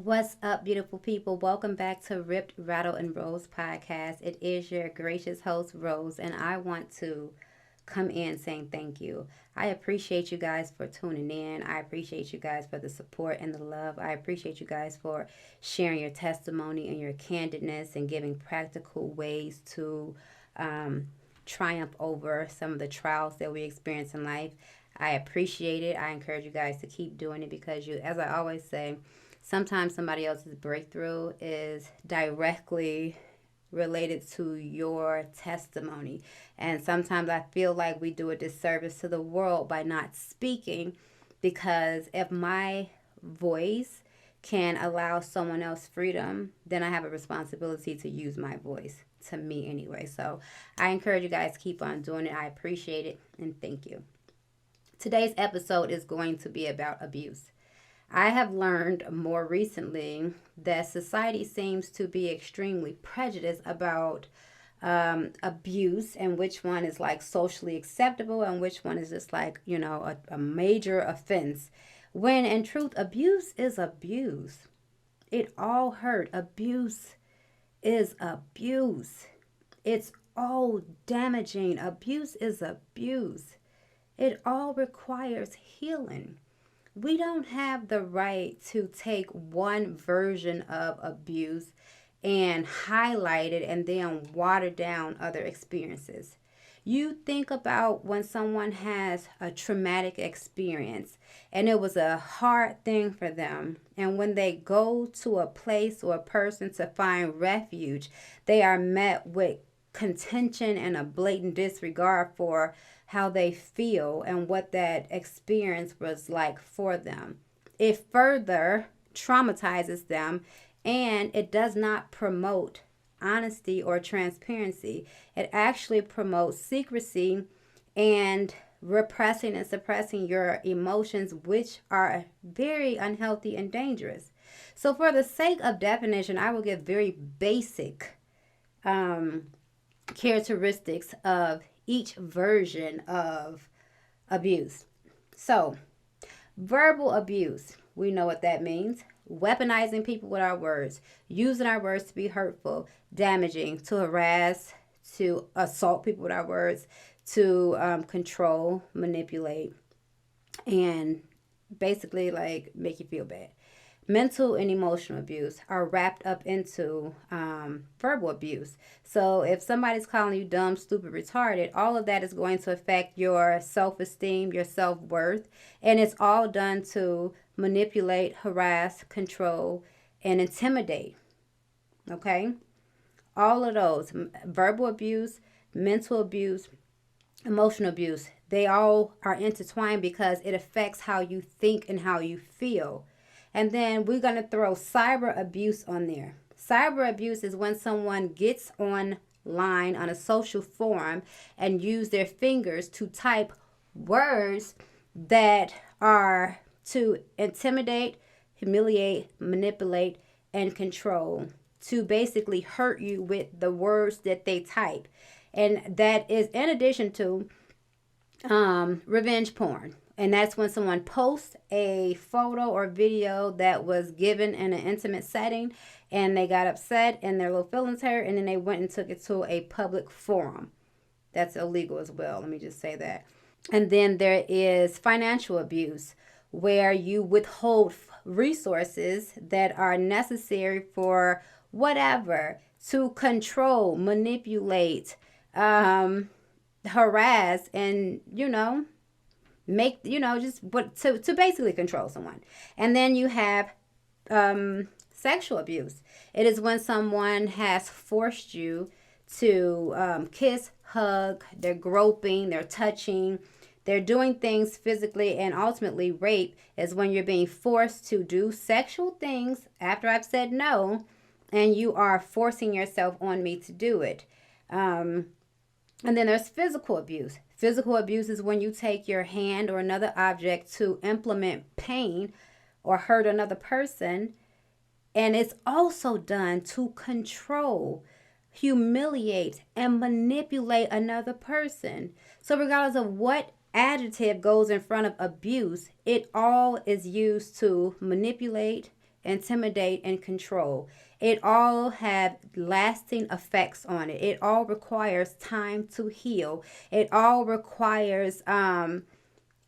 What's up, beautiful people? Welcome back to Ripped, Rattled, and Rose podcast. It is your gracious host, Rose, and I want to come in saying thank you. I appreciate you guys for tuning in. I appreciate you guys for the support and the love. I appreciate you guys for sharing your testimony and your candidness and giving practical ways to triumph over some of the trials that we experience in life. I appreciate it. I encourage you guys to keep doing it because as I always say, sometimes somebody else's breakthrough is directly related to your testimony. And sometimes I feel like we do a disservice to the world by not speaking, because if my voice can allow someone else freedom, then I have a responsibility to use my voice, to me anyway. So I encourage you guys to keep on doing it. I appreciate it and thank you. Today's episode is going to be about abuse. I have learned more recently that society seems to be extremely prejudiced about abuse, and which one is like socially acceptable and which one is just like, a major offense. When in truth, abuse is abuse. It all hurt. Abuse is abuse. It's all damaging. Abuse is abuse. It all requires healing. We don't have the right to take one version of abuse and highlight it and then water down other experiences. You think about when someone has a traumatic experience and it was a hard thing for them, and when they go to a place or a person to find refuge, they are met with contention and a blatant disregard for how they feel and what that experience was like for them. It further traumatizes them, and it does not promote honesty or transparency. It actually promotes secrecy and repressing and suppressing your emotions, which are very unhealthy and dangerous. So for the sake of definition, I will give very basic characteristics of each version of abuse. So, verbal abuse, we know what that means. Weaponizing people with our words, using our words to be hurtful, damaging, to harass, to assault people with our words, to control, manipulate, and basically like make you feel bad. Mental and emotional abuse are wrapped up into verbal abuse. So if somebody's calling you dumb, stupid, retarded, all of that is going to affect your self-esteem, your self-worth, and it's all done to manipulate, harass, control, and intimidate. Okay? All of those, verbal abuse, mental abuse, emotional abuse, they all are intertwined because it affects how you think and how you feel. And then we're going to throw cyber abuse on there. Cyber abuse is when someone gets online on a social forum and use their fingers to type words that are to intimidate, humiliate, manipulate, and control, to basically hurt you with the words that they type. And that is in addition to revenge porn. And that's when someone posts a photo or video that was given in an intimate setting and they got upset and their little feelings hurt, and then they went and took it to a public forum. That's illegal as well. Let me just say that. And then there is financial abuse, where you withhold resources that are necessary for whatever, to control, manipulate, harass, and, make, just what to basically control someone. And then you have sexual abuse. It is when someone has forced you to kiss, hug, they're groping, they're touching, they're doing things physically, and ultimately rape is when you're being forced to do sexual things after I've said no, and you are forcing yourself on me to do it. And then there's physical abuse. Physical abuse is when you take your hand or another object to implement pain or hurt another person. And it's also done to control, humiliate, and manipulate another person. So regardless of what adjective goes in front of abuse, it all is used to manipulate intimidate, and control. It all have lasting effects on it. It all requires time to heal. It all requires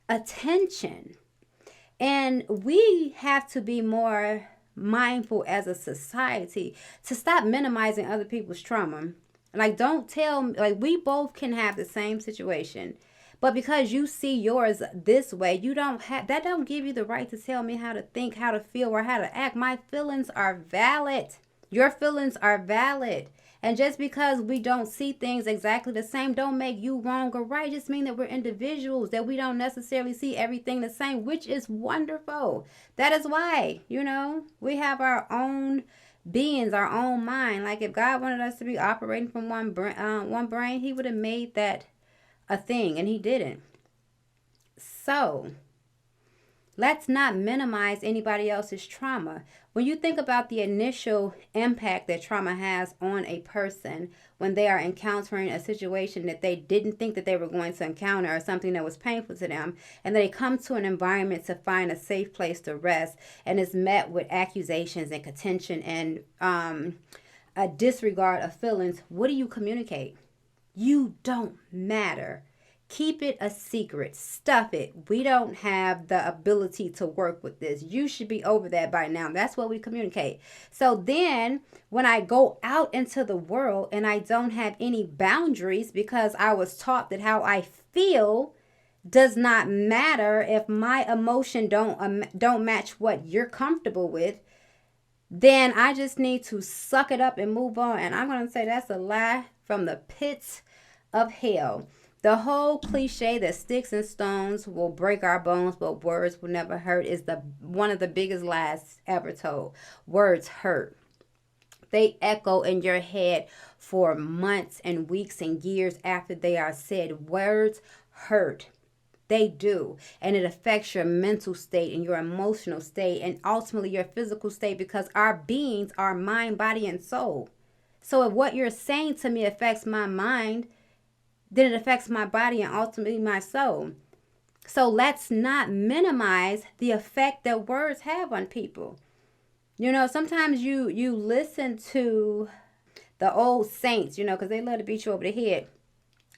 attention. And we have to be more mindful as a society to stop minimizing other people's trauma. Like, don't tell, like, we both can have the same situation. But because you see yours this way, you don't have, that don't give you the right to tell me how to think, how to feel, or how to act. My feelings are valid. Your feelings are valid. And just because we don't see things exactly the same don't make you wrong or right. Just mean that we're individuals, that we don't necessarily see everything the same, which is wonderful. That is why, we have our own beings, our own mind. Like, if God wanted us to be operating from one brain, he would have made that a thing, and he didn't. So let's not minimize anybody else's trauma. When you think about the initial impact that trauma has on a person when they are encountering a situation that they didn't think that they were going to encounter, or something that was painful to them, and they come to an environment to find a safe place to rest, and is met with accusations and contention and a disregard of feelings, what do you communicate? You don't matter. Keep it a secret. Stuff it. We don't have the ability to work with this. You should be over that by now. That's what we communicate. So then when I go out into the world and I don't have any boundaries because I was taught that how I feel does not matter, if my emotion don't match what you're comfortable with, then I just need to suck it up and move on. And I'm going to say that's a lie from the pits of hell. The whole cliche that sticks and stones will break our bones, but words will never hurt is one of the biggest lies ever told. Words hurt. They echo in your head for months and weeks and years after they are said. Words hurt. They do. And it affects your mental state and your emotional state and ultimately your physical state, because our beings are mind, body, and soul. So if what you're saying to me affects my mind, then it affects my body and ultimately my soul. So let's not minimize the effect that words have on people. Sometimes you listen to the old saints, because they love to beat you over the head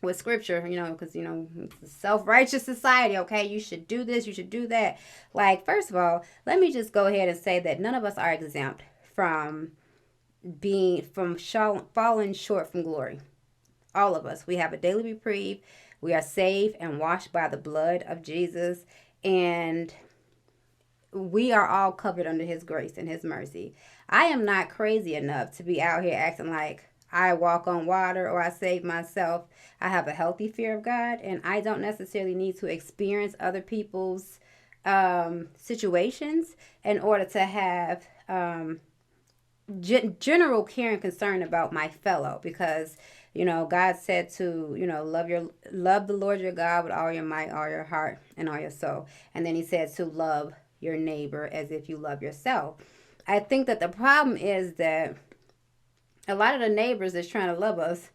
with scripture, because, it's a self-righteous society, okay? You should do this, you should do that. Like, first of all, let me just go ahead and say that none of us are exempt from falling short from glory. All of us. We have a daily reprieve. We are saved and washed by the blood of Jesus. And we are all covered under his grace and his mercy. I am not crazy enough to be out here acting like I walk on water or I save myself. I have a healthy fear of God, and I don't necessarily need to experience other people's situations in order to have general care and concern about my fellow, because God said to love the Lord your God with all your might, all your heart, and all your soul. And then he said to love your neighbor as if you love yourself. I think that the problem is that a lot of the neighbors that's trying to love us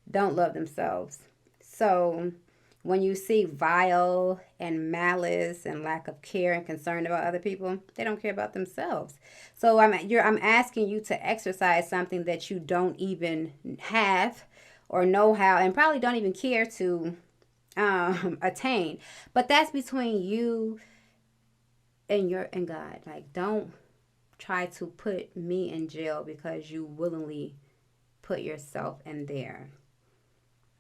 don't love themselves. So when you see vile and malice and lack of care and concern about other people, they don't care about themselves. So I'm asking you to exercise something that you don't even have or know how, and probably don't even care to attain. But that's between you and God. Like, don't try to put me in jail because you willingly put yourself in there.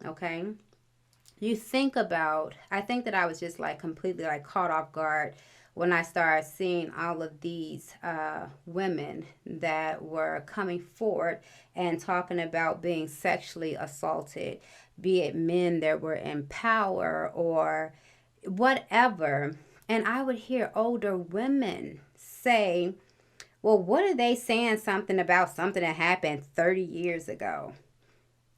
Okay? I think that I was just completely caught off guard when I started seeing all of these women that were coming forward and talking about being sexually assaulted, be it men that were in power or whatever. And I would hear older women say, well, what are they saying something about something that happened 30 years ago?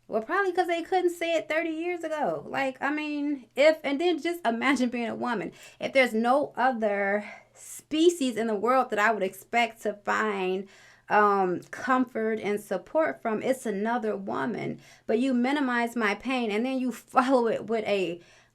Well, probably because they couldn't say it 30 years ago. And then just imagine being a woman. If there's no other species in the world that I would expect to find comfort and support from, it's another woman. But you minimize my pain and then you follow it with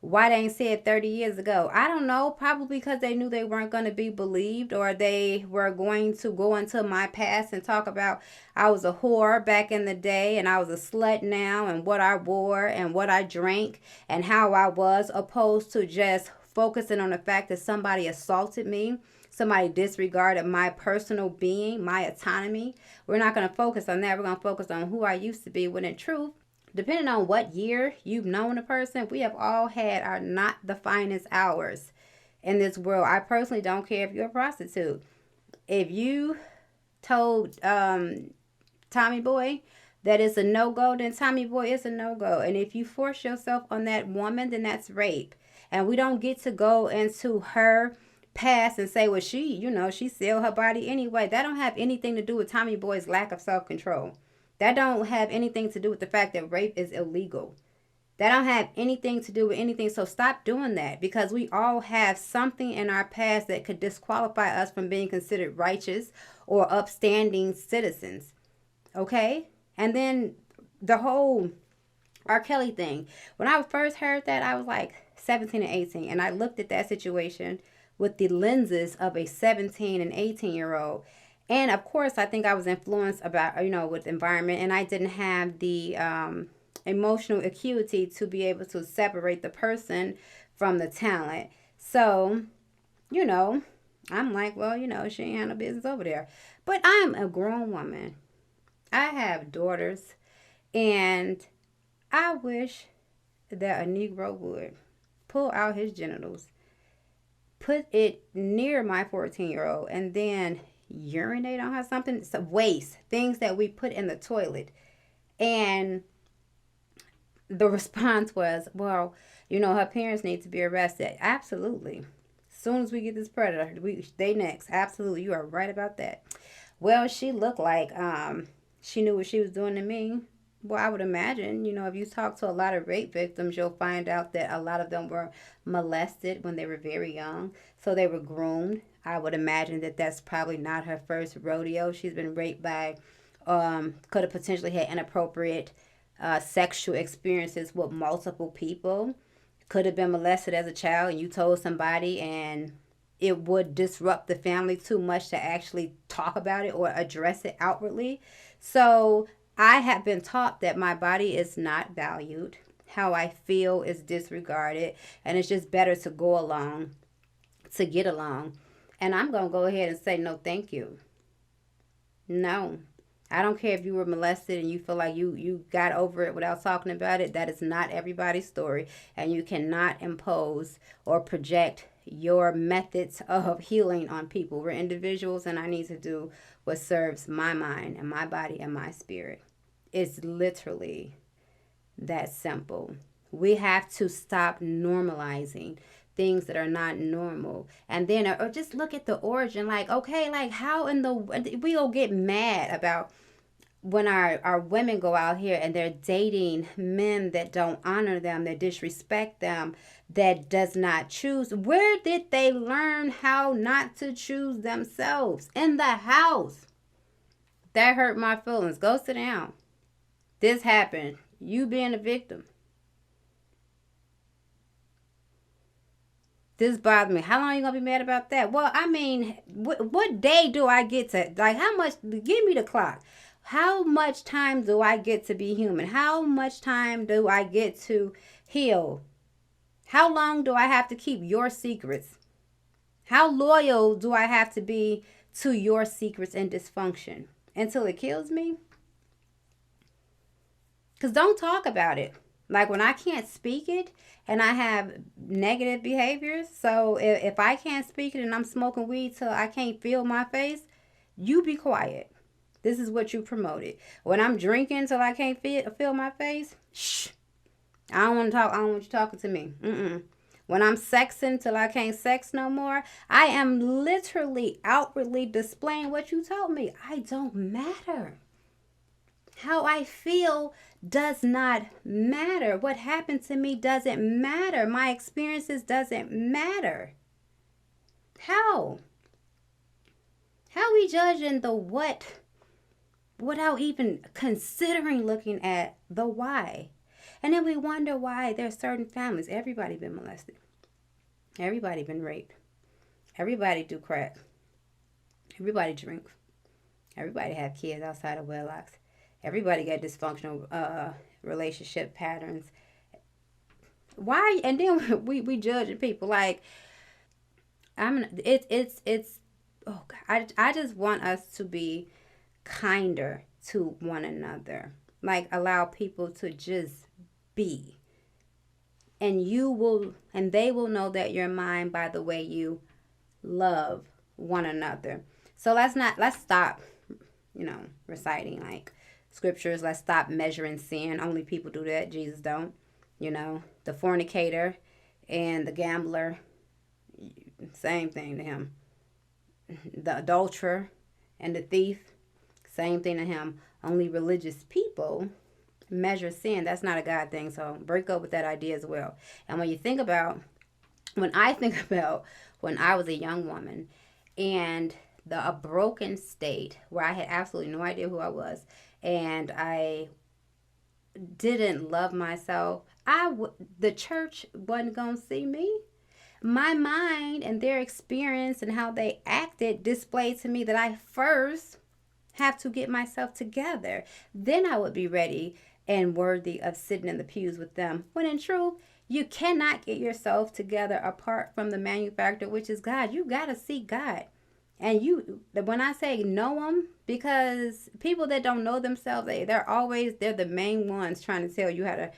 Why they ain't said 30 years ago? I don't know. Probably because they knew they weren't going to be believed, or they were going to go into my past and talk about I was a whore back in the day and I was a slut now, and what I wore and what I drank and how I was, opposed to just focusing on the fact that somebody assaulted me. Somebody disregarded my personal being, my autonomy. We're not going to focus on that. We're going to focus on who I used to be, when in truth, depending on what year you've known a person, we have all had our not the finest hours in this world. I personally don't care if you're a prostitute. If you told Tommy Boy that it's a no-go, then Tommy Boy is a no-go. And if you force yourself on that woman, then that's rape. And we don't get to go into her past and say, well, she sold her body anyway. That don't have anything to do with Tommy Boy's lack of self-control. That don't have anything to do with the fact that rape is illegal. That don't have anything to do with anything. So stop doing that, because we all have something in our past that could disqualify us from being considered righteous or upstanding citizens. Okay? And then the whole R. Kelly thing. When I first heard that, I was like 17 and 18. And I looked at that situation with the lenses of a 17 and 18-year-old. And of course, I think I was influenced about, with environment, and I didn't have the emotional acuity to be able to separate the person from the talent. So, I'm like, well, she ain't had no business over there. But I'm a grown woman. I have daughters, and I wish that a Negro would pull out his genitals, put it near my 14-year-old, and then urinate on her, something, some waste, things that we put in the toilet. And the response was, well, her parents need to be arrested. Absolutely. As soon as we get this predator, they next. Absolutely. You are right about that. Well, she looked like she knew what she was doing to me. Well, I would imagine, if you talk to a lot of rape victims, you'll find out that a lot of them were molested when they were very young. So they were groomed. I would imagine that that's probably not her first rodeo. She's been raped by, could have potentially had inappropriate sexual experiences with multiple people. Could have been molested as a child and you told somebody, and it would disrupt the family too much to actually talk about it or address it outwardly. So I have been taught that my body is not valued. How I feel is disregarded. And it's just better to go along, to get along. And I'm going to go ahead and say, no, thank you. No. I don't care if you were molested and you feel like you got over it without talking about it. That is not everybody's story. And you cannot impose or project your methods of healing on people. We're individuals, and I need to do what serves my mind and my body and my spirit. It's literally that simple. We have to stop normalizing things that are not normal. And then, or just look at the origin. Like, okay, like how in the, we'll get mad about when our women go out here and they're dating men that don't honor them, that disrespect them, that does not choose. Where did they learn how not to choose themselves? In the house. That hurt my feelings. Go sit down. This happened. You being a victim. This bothers me. How long are you going to be mad about that? Well, I mean, what day do I get to, like, how much, give me the clock. How much time do I get to be human? How much time do I get to heal? How long do I have to keep your secrets? How loyal do I have to be to your secrets and dysfunction? Until it kills me? Because don't talk about it. Like when I can't speak it and I have negative behaviors. So if I can't speak it and I'm smoking weed till I can't feel my face, you be quiet. This is what you promoted. When I'm drinking till I can't feel my face, shh. I don't want to talk. I don't want you talking to me. When I'm sexing till I can't sex no more, I am literally outwardly displaying what you told me. I don't matter. How I feel does not matter. What happened to me doesn't matter. My experiences doesn't matter. How? How we judging the what without even considering looking at the why? And then we wonder why there's certain families. Everybody been molested. Everybody been raped. Everybody do crack. Everybody drink. Everybody have kids outside of wedlocks. Everybody got dysfunctional relationship patterns. Why? And then we judging people like it's oh God, I just want us to be kinder to one another. Like allow people to just be. And they will know that you're mine by the way you love one another. So let's stop, reciting like scriptures. Let's stop measuring sin. Only people do that. Jesus don't. The fornicator and the gambler, same thing to him. The adulterer and the thief, same thing to him. Only religious people measure sin. That's not a God thing. So break up with that idea as well. And when I think about when I was a young woman and a broken state where I had absolutely no idea who I was and I didn't love myself, the church wasn't going to see me. My mind and their experience and how they acted displayed to me that I first have to get myself together. Then I would be ready and worthy of sitting in the pews with them. When in truth, you cannot get yourself together apart from the manufacturer, which is God. You got to seek God. And when I say know them, because people that don't know themselves, they're the main ones trying to tell you how to,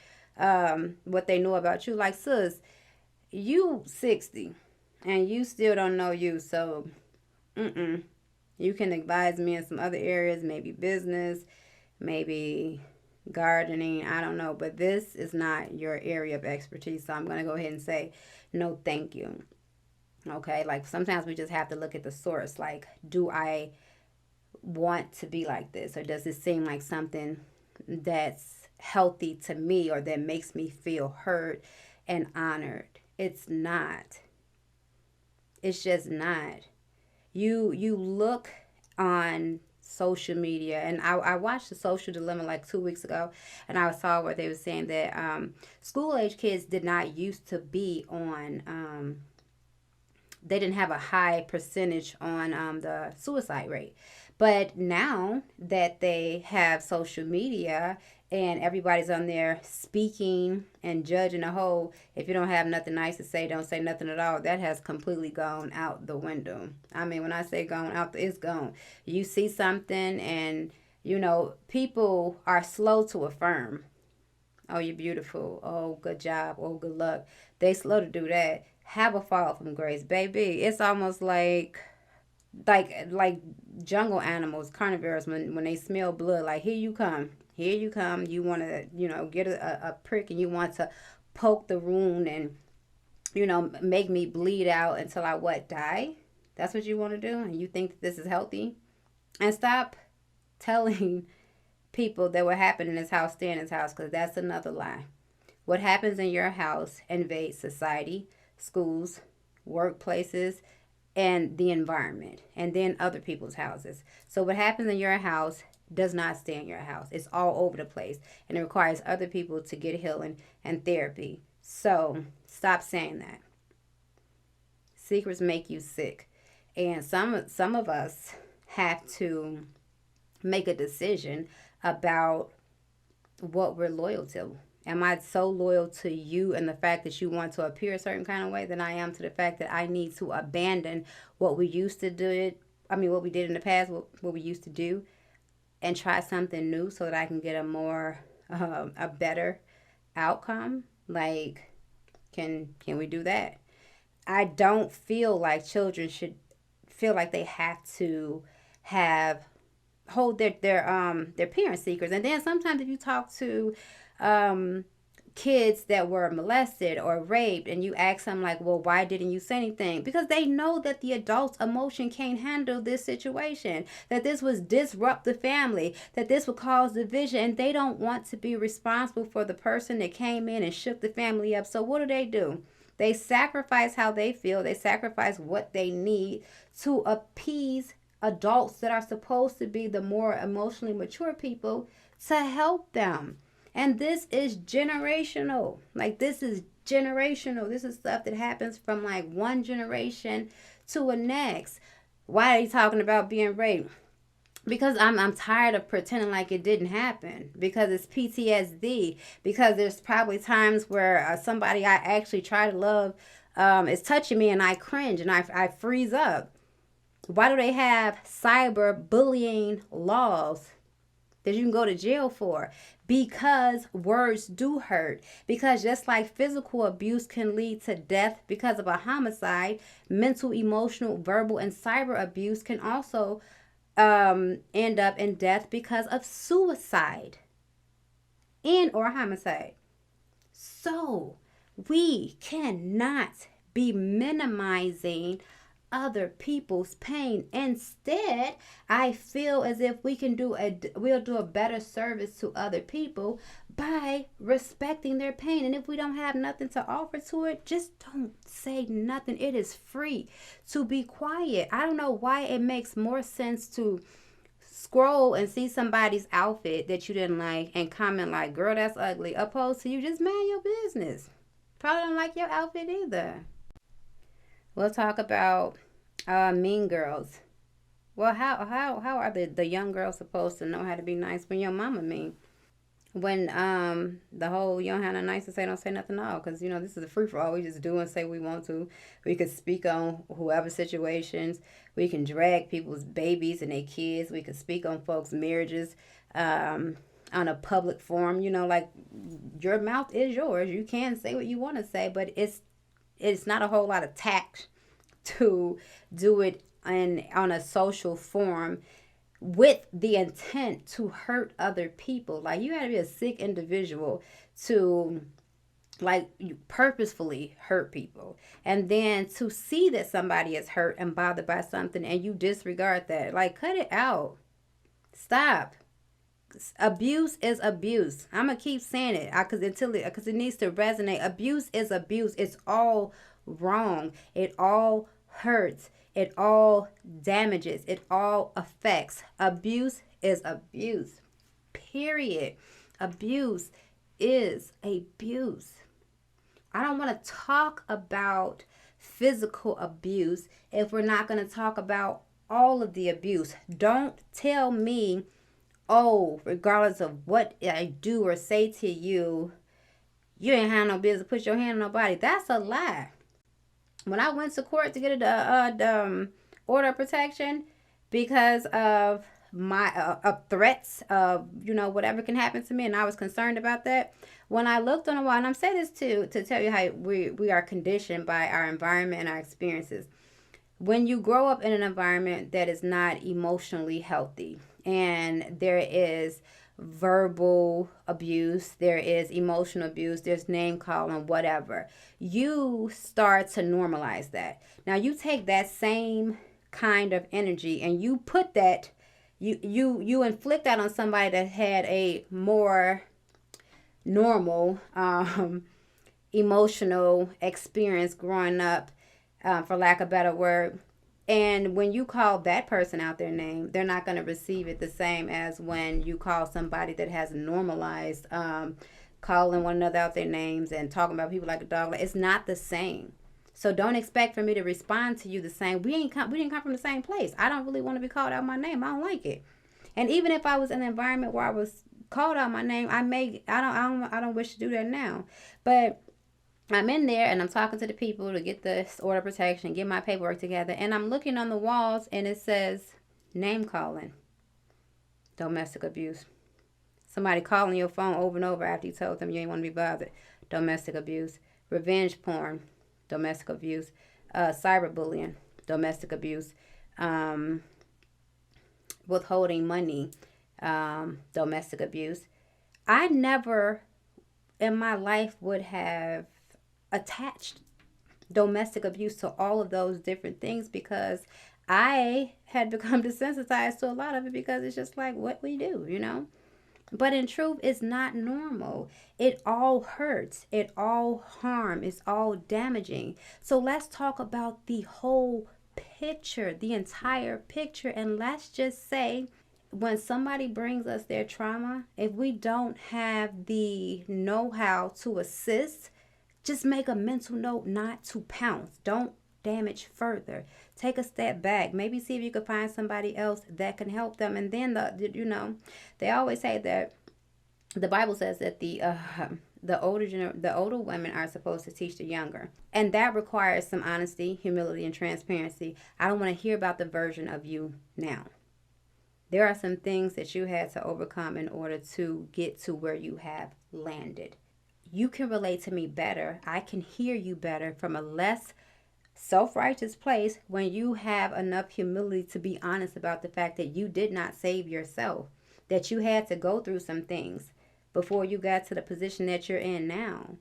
what they know about you. Like, sis, you 60 and you still don't know you. So, you can advise me in some other areas, maybe business, maybe gardening, I don't know, but this is not your area of expertise. So I'm going to go ahead and say, no, thank you. Okay. Like sometimes we just have to look at the source. Like, do I want to be like this? Or does it seem like something that's healthy to me or that makes me feel heard and honored? It's not. It's just not. You look on social media, and I watched The Social Dilemma like 2 weeks ago, and I saw where they were saying that school age kids did not used to be on they didn't have a high percentage on the suicide rate. But now that they have social media and everybody's on there speaking and judging a whole, if you don't have nothing nice to say, don't say nothing at all. That has completely gone out the window. I mean, when I say gone out, it's gone. You see something and, people are slow to affirm. Oh, you're beautiful. Oh, good job. Oh, good luck. They slow to do that. Have a fall from grace, baby. It's almost like jungle animals, carnivores, when they smell blood, like here you come, you want to get a prick and you want to poke the wound and make me bleed out until I die. That's what you want to do, and you think that this is healthy? And stop telling people that what happened in this house stay in this house, because that's another lie. What happens in your house invades society, schools, workplaces, and the environment, and then other people's houses. So what happens in your house does not stay in your house. It's all over the place, and it requires other people to get healing and therapy. So stop saying that. Secrets make you sick, and some of us have to make a decision about what we're loyal to. Am I so loyal to you and the fact that you want to appear a certain kind of way than I am to the fact that I need to abandon what we used to do? What we did in the past, what we used to do, and try something new so that I can get a better outcome? Like, can we do that? I don't feel like children should feel like they have to hold their parents' secrets. And then sometimes if you talk to kids that were molested or raped and you ask them like, well, why didn't you say anything? Because they know that the adult's emotion can't handle this situation, that this was disrupt the family, that this would cause division, and they don't want to be responsible for the person that came in and shook the family up. So what do? They sacrifice how they feel. They sacrifice what they need to appease adults that are supposed to be the more emotionally mature people to help them. And this is generational. Like, this is generational. This is stuff that happens from like one generation to a next. Why are you talking about being raped? Because I'm tired of pretending like it didn't happen, because it's PTSD, because there's probably times where somebody I actually try to love is touching me and I cringe and I freeze up. Why do they have cyber bullying laws that you can go to jail for? Because words do hurt. Because just like physical abuse can lead to death because of a homicide, mental, emotional, verbal, and cyber abuse can also end up in death because of suicide and or homicide. So we cannot be minimizing other people's pain. Instead, I feel as if we'll do a better service to other people by respecting their pain. And if we don't have nothing to offer to it, just don't say nothing. It is free to be quiet. I don't know why it makes more sense to scroll and see somebody's outfit that you didn't like and comment like, girl, that's ugly, opposed to you just mind your business. Probably don't like your outfit either. We'll talk about Mean Girls. Well, how are the young girls supposed to know how to be nice when your mama mean? When the whole you don't have nothing nice to say, don't say nothing at all, because this is a free for all. We just do and say we want to. We could speak on whoever situations. We can drag people's babies and their kids. We could speak on folks' marriages on a public forum. Like, your mouth is yours. You can say what you want to say, but it's not a whole lot of tact to do it on a social forum with the intent to hurt other people. Like, you gotta be a sick individual to like you purposefully hurt people, and then to see that somebody is hurt and bothered by something and you disregard that. Like, cut it out. Stop. Abuse is abuse. I'm gonna keep saying it because it needs to resonate. Abuse is abuse. It's all wrong. It all hurts. It all damages. It all affects. Abuse is abuse. Period. Abuse is abuse. I don't want to talk about physical abuse if we're not going to talk about all of the abuse. Don't tell me, oh, regardless of what I do or say to you, you ain't have no business put your hand on nobody. That's a lie. When I went to court to get the order of protection because of my threats of whatever can happen to me, and I was concerned about that. When I looked on the wall, and I'm saying this to tell you how we are conditioned by our environment and our experiences. When you grow up in an environment that is not emotionally healthy, and there is verbal abuse, there is emotional abuse, there's name calling, whatever, you start to normalize that. Now you take that same kind of energy and you put that, you inflict that on somebody that had a more normal emotional experience growing up, for lack of a better word. And when you call that person out their name, they're not going to receive it the same as when you call somebody that has normalized calling one another out their names and talking about people like a dog. It's not the same. So don't expect for me to respond to you the same. We didn't come from the same place. I don't really want to be called out my name. I don't like it. And even if I was in an environment where I was called out my name, I don't wish to do that now. But I'm in there and I'm talking to the people to get this order of protection, get my paperwork together, and I'm looking on the walls and it says name calling, domestic abuse. Somebody calling your phone over and over after you told them you ain't want to be bothered, domestic abuse. Revenge porn, domestic abuse. Cyberbullying, domestic abuse. Withholding money, domestic abuse. I never in my life would have attached domestic abuse to all of those different things because I had become desensitized to a lot of it because it's just like what we do. But in truth, it's not normal. It all hurts. It all harm. It's all damaging. So let's talk about the whole picture, the entire picture. And let's just say when somebody brings us their trauma, if we don't have the know-how to assist, just make a mental note not to pounce. Don't damage further. Take a step back. Maybe see if you can find somebody else that can help them. And then they always say that the Bible says that the older women are supposed to teach the younger, and that requires some honesty, humility, and transparency. I don't want to hear about the version of you now. There are some things that you had to overcome in order to get to where you have landed. You can relate to me better. I can hear you better from a less self-righteous place when you have enough humility to be honest about the fact that you did not save yourself, that you had to go through some things before you got to the position that you're in now.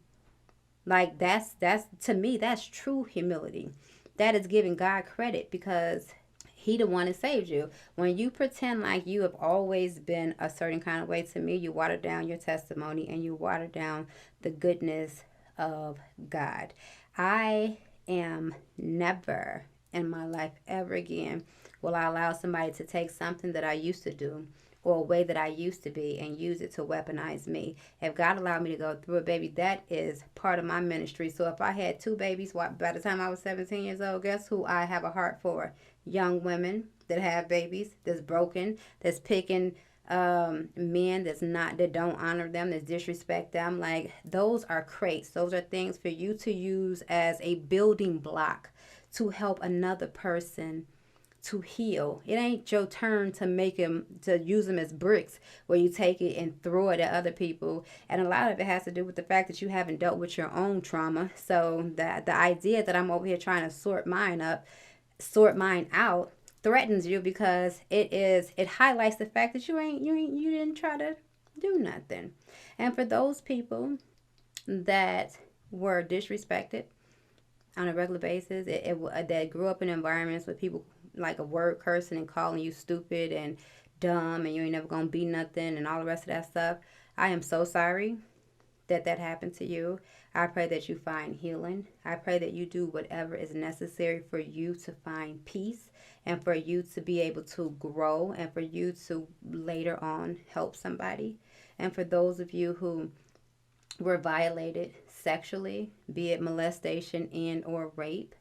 Like that's to me, that's true humility. That is giving God credit because he the one that saved you. When you pretend like you have always been a certain kind of way, to me, you water down your testimony and you water down the goodness of God. I am never in my life ever again will I allow somebody to take something that I used to do or a way that I used to be and use it to weaponize me. If God allowed me to go through it, baby, that is part of my ministry. So if I had two babies by the time I was 17 years old, guess who I have a heart for? Young women that have babies, that's broken, that's picking men that don't honor them, that disrespect them. Like, those are crates. Those are things for you to use as a building block to help another person to heal. It ain't your turn to use them as bricks where you take it and throw it at other people. And a lot of it has to do with the fact that you haven't dealt with your own trauma. So the idea that I'm over here trying to sort mine out threatens you because it highlights the fact that you didn't try to do nothing. And for those people that were disrespected on a regular basis, that grew up in environments with people like a word cursing and calling you stupid and dumb and you ain't never gonna be nothing and all the rest of that stuff, I am so sorry that happened to you. I pray that you find healing. I pray that you do whatever is necessary for you to find peace and for you to be able to grow and for you to later on help somebody. And for those of you who were violated sexually, be it molestation and or rape,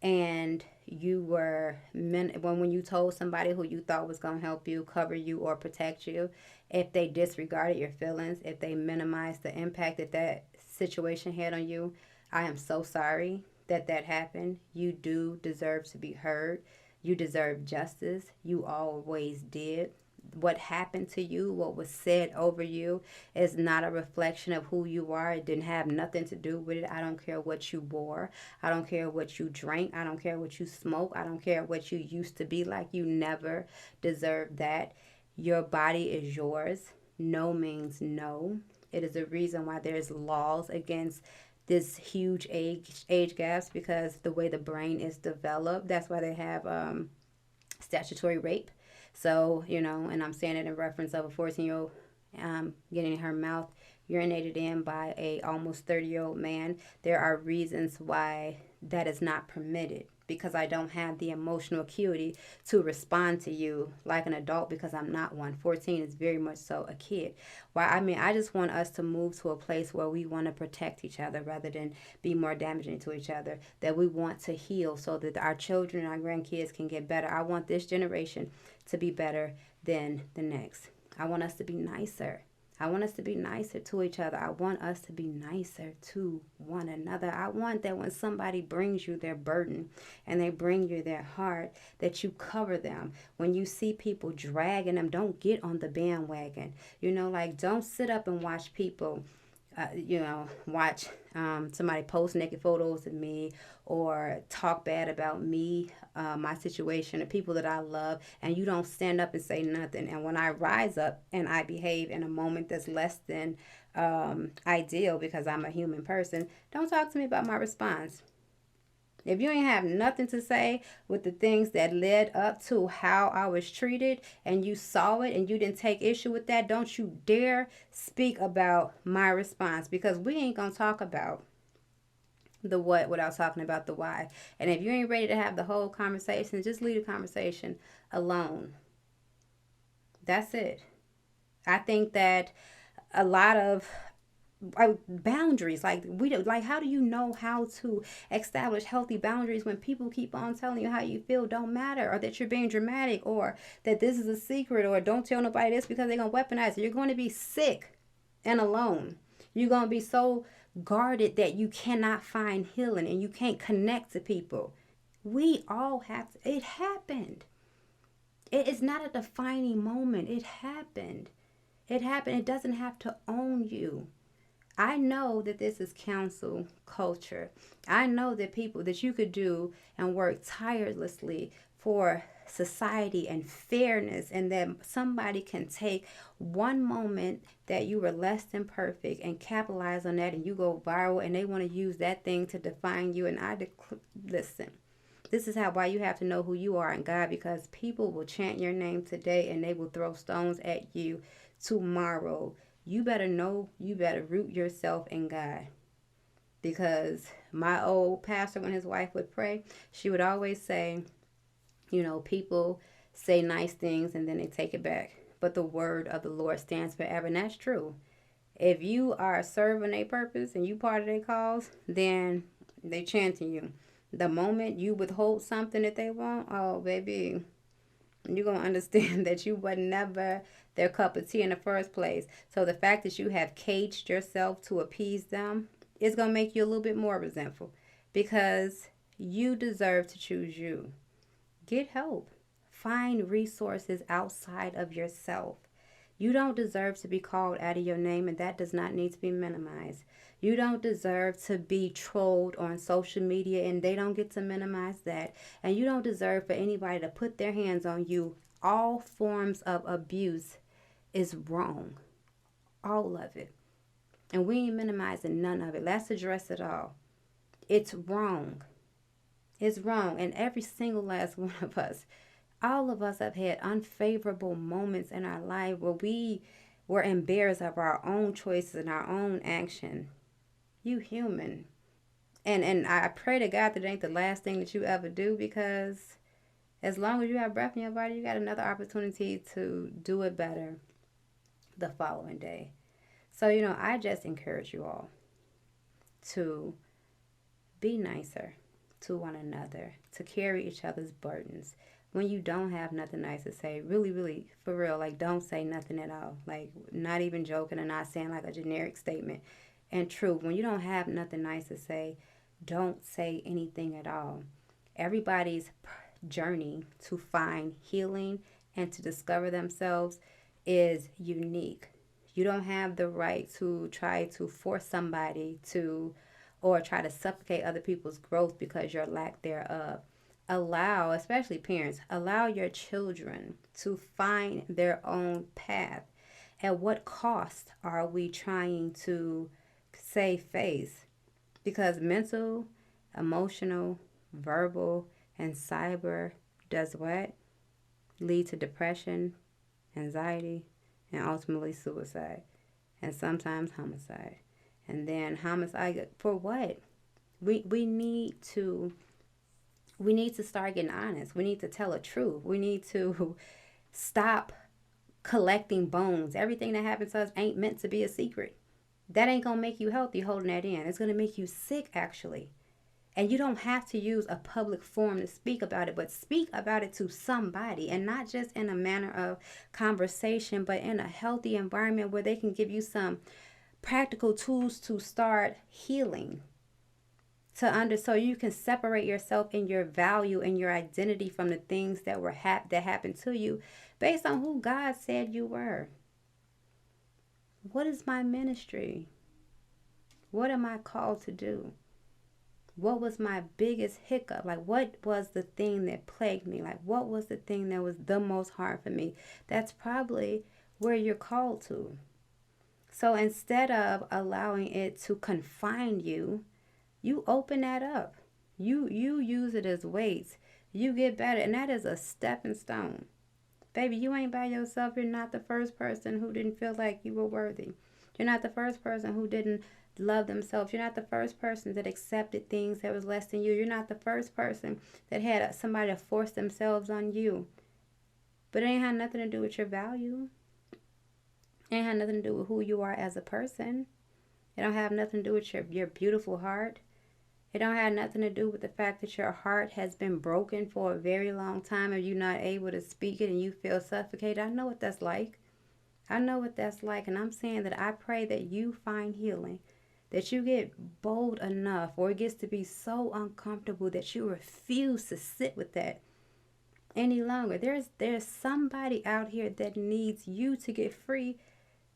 and you were when you told somebody who you thought was going to help you, cover you, or protect you, if they disregarded your feelings, if they minimized the impact that situation had on you, I am so sorry that happened. You do deserve to be heard. You deserve justice. You always did. What happened to you, what was said over you, is not a reflection of who you are. It didn't have nothing to do with it. I don't care what you wore. I don't care what you drank. I don't care what you smoke. I don't care what you used to be like. You never deserved that. Your body is yours. No means no. It is the reason why there's laws against this huge age gaps, because the way the brain is developed, that's why they have statutory rape. So, and I'm saying it in reference of a 14-year-old getting her mouth urinated in by a almost 30-year-old man. There are reasons why that is not permitted, because I don't have the emotional acuity to respond to you like an adult, because I'm not one. 14 is very much so a kid. I just want us to move to a place where we want to protect each other rather than be more damaging to each other, that we want to heal so that our children and our grandkids can get better. I want this generation to be better than the next. I want us to be nicer. I want us to be nicer to each other. I want us to be nicer to one another. I want that when somebody brings you their burden and they bring you their heart, that you cover them. When you see people dragging them, don't get on the bandwagon. Don't sit up and watch people watch somebody post naked photos of me or talk bad about me, my situation, the people that I love, and you don't stand up and say nothing. And when I rise up and I behave in a moment that's less than ideal because I'm a human person, don't talk to me about my response. If you ain't have nothing to say with the things that led up to how I was treated and you saw it and you didn't take issue with that, don't you dare speak about my response, because we ain't going to talk about the what without talking about the why. And if you ain't ready to have the whole conversation, just leave the conversation alone. That's it. I think that a lot of boundaries, like we do, like how do you know how to establish healthy boundaries when people keep on telling you how you feel don't matter, or that you're being dramatic, or that this is a secret, or don't tell nobody this because they're gonna weaponize it. You're going to be sick and alone. You're going to be so guarded that you cannot find healing and you can't connect to people. We all have to, it happened. It is not a defining moment. It happened. It happened. It doesn't have to own you. I know that this is council culture. I know that people that you could do and work tirelessly for society and fairness, and that somebody can take one moment that you were less than perfect and capitalize on that, and you go viral, and they want to use that thing to define you. And listen, this is how why you have to know who you are in God, because people will chant your name today and they will throw stones at you tomorrow. You better know, you better root yourself in God. Because my old pastor, when his wife would pray, she would always say, people say nice things and then they take it back. But the word of the Lord stands forever. And that's true. If you are serving a purpose and you part of their cause, then they chanting you. The moment you withhold something that they want, oh, baby, you're going to understand that you were never their cup of tea in the first place. So the fact that you have caged yourself to appease them is going to make you a little bit more resentful, because you deserve to choose you. Get help. Find resources outside of yourself. You don't deserve to be called out of your name, and that does not need to be minimized. You don't deserve to be trolled on social media, and they don't get to minimize that. And you don't deserve for anybody to put their hands on you. All forms of abuse is wrong. All of it. And we ain't minimizing none of it. Let's address it all. It's wrong. It's wrong. And every single last one of us, all of us have had unfavorable moments in our life where we were embarrassed of our own choices and our own action. You human. And I pray to God that it ain't the last thing that you ever do, because as long as you have breath in your body, you got another opportunity to do it better the following day. So, I just encourage you all to be nicer to one another, to carry each other's burdens. When you don't have nothing nice to say, really, really, for real, like, don't say nothing at all. Like, not even joking and not saying like a generic statement. And true, when you don't have nothing nice to say, don't say anything at all. Everybody's journey to find healing and to discover themselves is unique. You don't have the right to try to force somebody to, or try to suffocate other people's growth because your lack thereof. Allow, especially parents, allow your children to find their own path. At what cost are we trying to save face? Because mental, emotional, verbal, and cyber does what? Lead to depression, anxiety, and ultimately suicide, and sometimes homicide. And then homicide for what? We need to start getting honest. We need to tell the truth. We need to stop collecting bones. Everything that happens to us ain't meant to be a secret. That ain't gonna make you healthy holding that in. It's gonna make you sick, actually. And you don't have to use a public forum to speak about it, but speak about it to somebody, and not just in a manner of conversation, but in a healthy environment where they can give you some practical tools to start healing. So you can separate yourself in your value and your identity from the things that that happened to you based on who God said you were. What is my ministry? What am I called to do? What was my biggest hiccup? Like, what was the thing that plagued me? Like, what was the thing that was the most hard for me? That's probably where you're called to. So instead of allowing it to confine you, you open that up. You use it as weights. You get better. And that is a stepping stone. Baby, you ain't by yourself. You're not the first person who didn't feel like you were worthy. You're not the first person who didn't love themselves. You're not the first person that accepted things that was less than you. You're not the first person that had somebody to force themselves on you. But it ain't had nothing to do with your value. It ain't had nothing to do with who you are as a person. It don't have nothing to do with your beautiful heart. It don't have nothing to do with the fact that your heart has been broken for a very long time and you're not able to speak it and you feel suffocated. I know what that's like. I know what that's like. And I'm saying that I pray that you find healing, that you get bold enough, or it gets to be so uncomfortable that you refuse to sit with that any longer. There's somebody out here that needs you to get free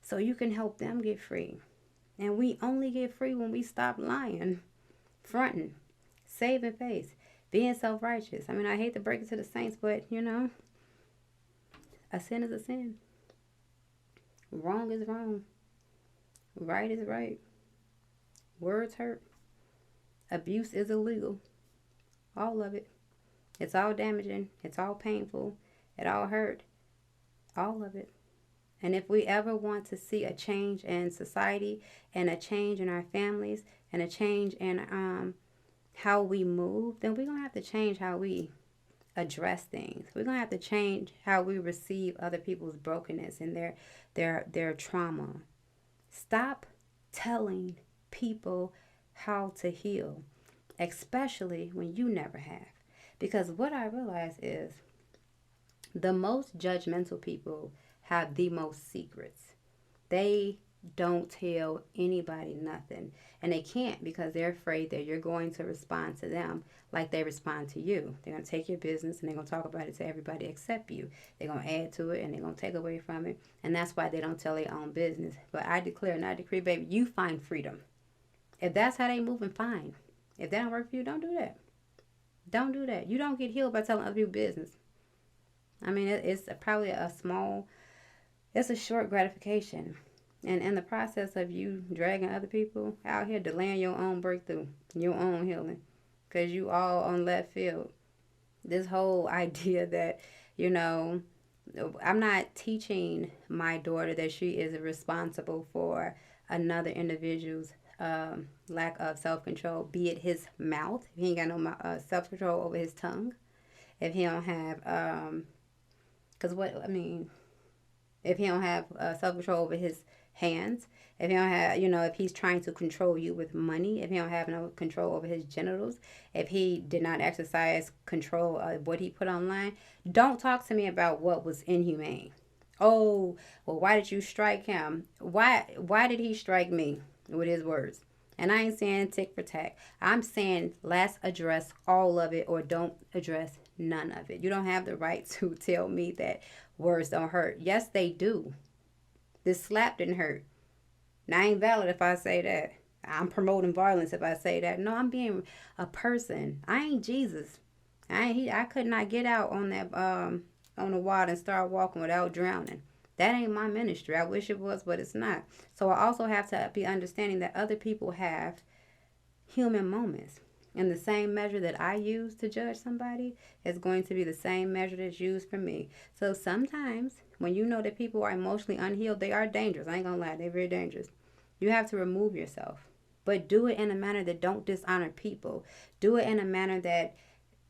so you can help them get free. And we only get free when we stop lying, fronting, saving face, being self-righteous. I mean, I hate to break it to the saints, but a sin is a sin. Wrong is wrong. Right is right. Words hurt. Abuse is illegal. All of it. It's all damaging. It's all painful. It all hurt. All of it. And if we ever want to see a change in society and a change in our families and a change in how we move, then we're going to have to change how we address things. We're going to have to change how we receive other people's brokenness and their trauma. Stop telling people how to heal, especially when you never have. Because what I realize is the most judgmental people have the most secrets. They don't tell anybody nothing. And they can't because they're afraid that you're going to respond to them like they respond to you. They're going to take your business and they're going to talk about it to everybody except you. They're going to add to it and they're going to take away from it. And that's why they don't tell their own business. But I declare and I decree, baby, you find freedom. If that's how they moving, fine. If that don't work for you, don't do that. Don't do that. You don't get healed by telling other people business. I mean, it's probably it's a short gratification. And in the process of you dragging other people out here, delaying your own breakthrough, your own healing, because you all on left field. This whole idea that, I'm not teaching my daughter that she is responsible for another individual's lack of self-control, be it his mouth. If he ain't got no self-control over his tongue. If he don't have, if he don't have self-control over his hands, if he don't have, if he's trying to control you with money, if he don't have no control over his genitals, if he did not exercise control of what he put online, don't talk to me about what was inhumane. Oh, well, why did you strike him? Why did he strike me with his words? And I ain't saying tick for tack. I'm saying let's address all of it or don't address none of it. You don't have the right to tell me that words don't hurt. Yes, they do. This slap didn't hurt. Now, I ain't valid if I say that. I'm promoting violence if I say that. No, I'm being a person. I ain't Jesus. I could not get out on that on the water and start walking without drowning. That ain't my ministry. I wish it was, but it's not. So I also have to be understanding that other people have human moments. And the same measure that I use to judge somebody is going to be the same measure that's used for me. So sometimes when you know that people are emotionally unhealed, they are dangerous. I ain't gonna lie, they're very dangerous. You have to remove yourself. But do it in a manner that don't dishonor people. Do it in a manner that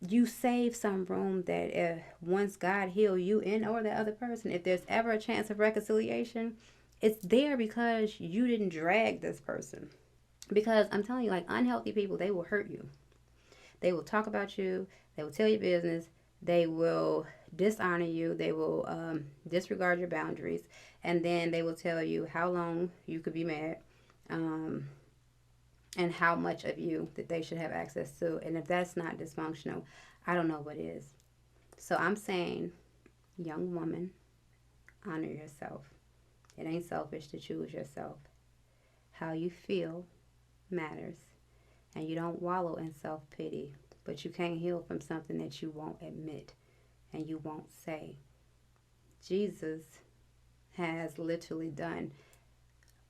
you save some room that if once God heal you and or the other person, if there's ever a chance of reconciliation, it's there because you didn't drag this person. Because I'm telling you, like unhealthy people, they will hurt you. They will talk about you. They will tell you business. They will dishonor you. They will disregard your boundaries. And then they will tell you how long you could be mad and how much of you that they should have access to. And if that's not dysfunctional, I don't know what is. So I'm saying, young woman, honor yourself. It ain't selfish to choose yourself. How you feel matters. And you don't wallow in self-pity. But you can't heal from something that you won't admit and you won't say. Jesus has literally done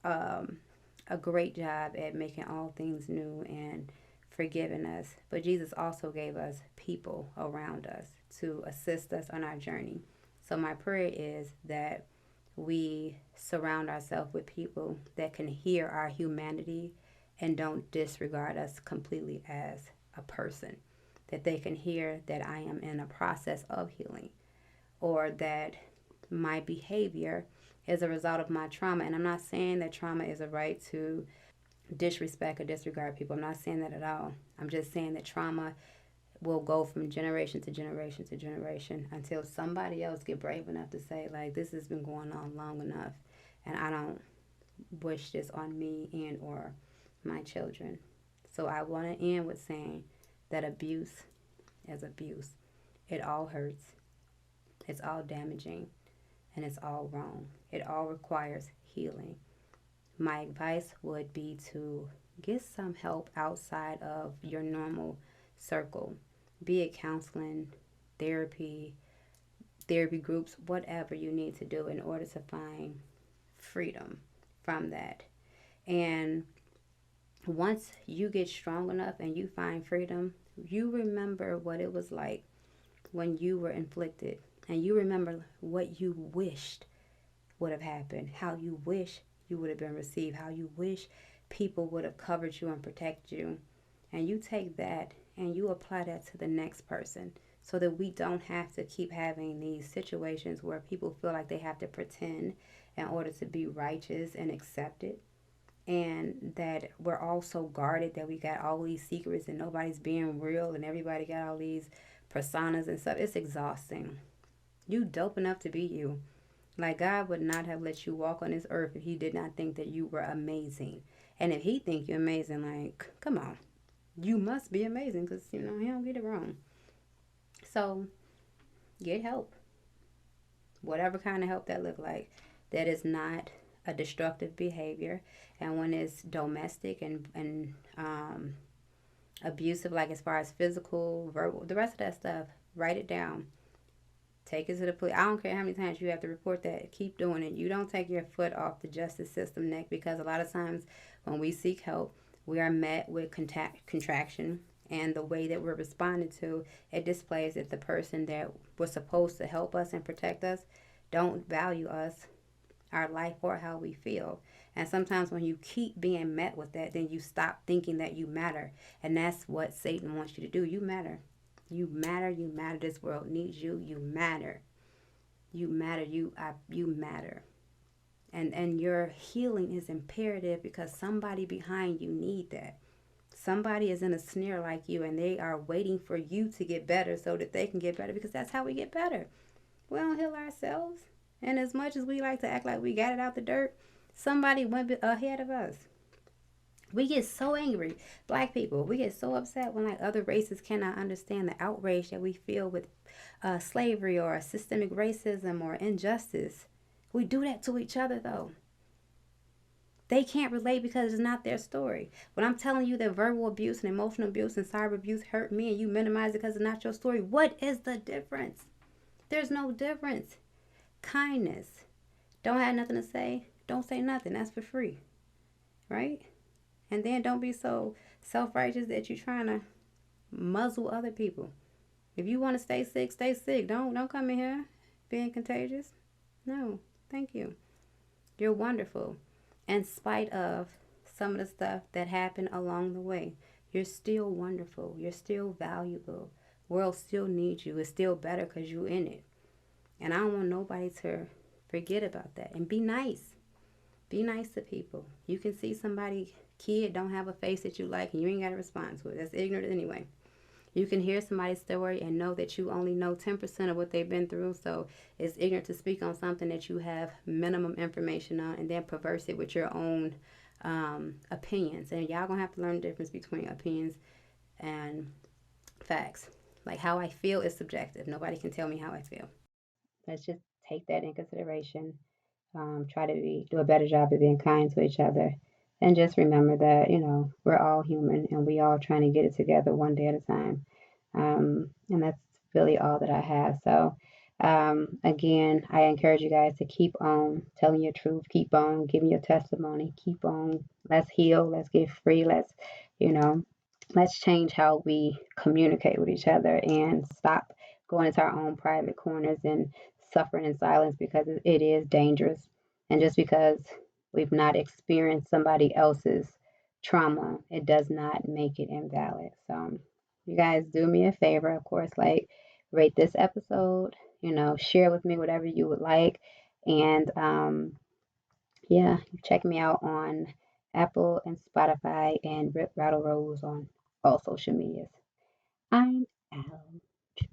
a great job at making all things new and forgiving us. But Jesus also gave us people around us to assist us on our journey. So my prayer is that we surround ourselves with people that can hear our humanity and don't disregard us completely as a person. That they can hear that I am in a process of healing. or that my behavior is a result of my trauma. And I'm not saying that trauma is a right to disrespect or disregard people. I'm not saying that at all. I'm just saying that trauma will go from generation to generation to generation until somebody else get brave enough to say, like, this has been going on long enough, and I don't wish this on me and or my children. So I want to end with saying that abuse is abuse. It all hurts. It's all damaging, and it's all wrong. It all requires healing. My advice would be to get some help outside of your normal circle, be it counseling, therapy, therapy groups, whatever you need to do in order to find freedom from that. And once you get strong enough and you find freedom, you remember what it was like when you were inflicted, and you remember what you wished would have happened, how you wish you would have been received, how you wish people would have covered you and protected you. And you take that and you apply that to the next person so that we don't have to keep having these situations where people feel like they have to pretend in order to be righteous and accepted, and that we're all so guarded that we got all these secrets and nobody's being real and everybody got all these personas and stuff. It's exhausting. You dope enough to be you. Like, God would not have let you walk on this earth if he did not think that you were amazing. And if he think you're amazing, like, come on. You must be amazing because, he don't get it wrong. So, get help. Whatever kind of help that look like. That is not a destructive behavior. And when it's domestic and abusive, like as far as physical, verbal, the rest of that stuff, write it down. Take it to the police. I don't care how many times you have to report that. Keep doing it. You don't take your foot off the justice system neck, because a lot of times when we seek help, we are met with contraction. And the way that we're responded to, it displays that the person that was supposed to help us and protect us don't value us, our life, or how we feel. And sometimes when you keep being met with that, then you stop thinking that you matter. And that's what Satan wants you to do. You matter. You matter. You matter. This world needs you. You matter. You matter. You matter. And your healing is imperative, because somebody behind you need that. Somebody is in a snare like you, and they are waiting for you to get better so that they can get better, because that's how we get better. We don't heal ourselves. And as much as we like to act like we got it out the dirt, somebody went ahead of us. We get so angry, black people. We get so upset when like other races cannot understand the outrage that we feel with slavery or systemic racism or injustice. We do that to each other, though. They can't relate because it's not their story. When I'm telling you that verbal abuse and emotional abuse and cyber abuse hurt me, and you minimize it because it's not your story, what is the difference? There's no difference. Kindness. Don't have nothing to say. Don't say nothing. That's for free. Right? And then don't be so self-righteous that you're trying to muzzle other people. If you want to stay sick, stay sick. Don't come in here being contagious. No. Thank you. You're wonderful. In spite of some of the stuff that happened along the way, you're still wonderful. You're still valuable. World still needs you. It's still better because you're in it. And I don't want nobody to forget about that. And be nice. Be nice to people. You can see somebody, kid, don't have a face that you like, and you ain't got to respond to it. That's ignorant anyway. You can hear somebody's story and know that you only know 10% of what they've been through. So it's ignorant to speak on something that you have minimum information on and then perverse it with your own opinions. And y'all gonna have to learn the difference between opinions and facts. Like, how I feel is subjective. Nobody can tell me how I feel. Let's just take that in consideration. Try to do a better job of being kind to each other. And just remember that, we're all human and we all trying to get it together one day at a time. And that's really all that I have. So, again, I encourage you guys to keep on telling your truth, keep on giving your testimony, keep on, let's heal, let's get free, you know, let's change how we communicate with each other and stop going into our own private corners and suffering in silence, because it is dangerous. And just because we've not experienced somebody else's trauma, it does not make it invalid. So, you guys do me a favor, of course, like, rate this episode, share with me whatever you would like. And yeah, check me out on Apple and Spotify and Rip Rattle Rose on all social medias. I'm out.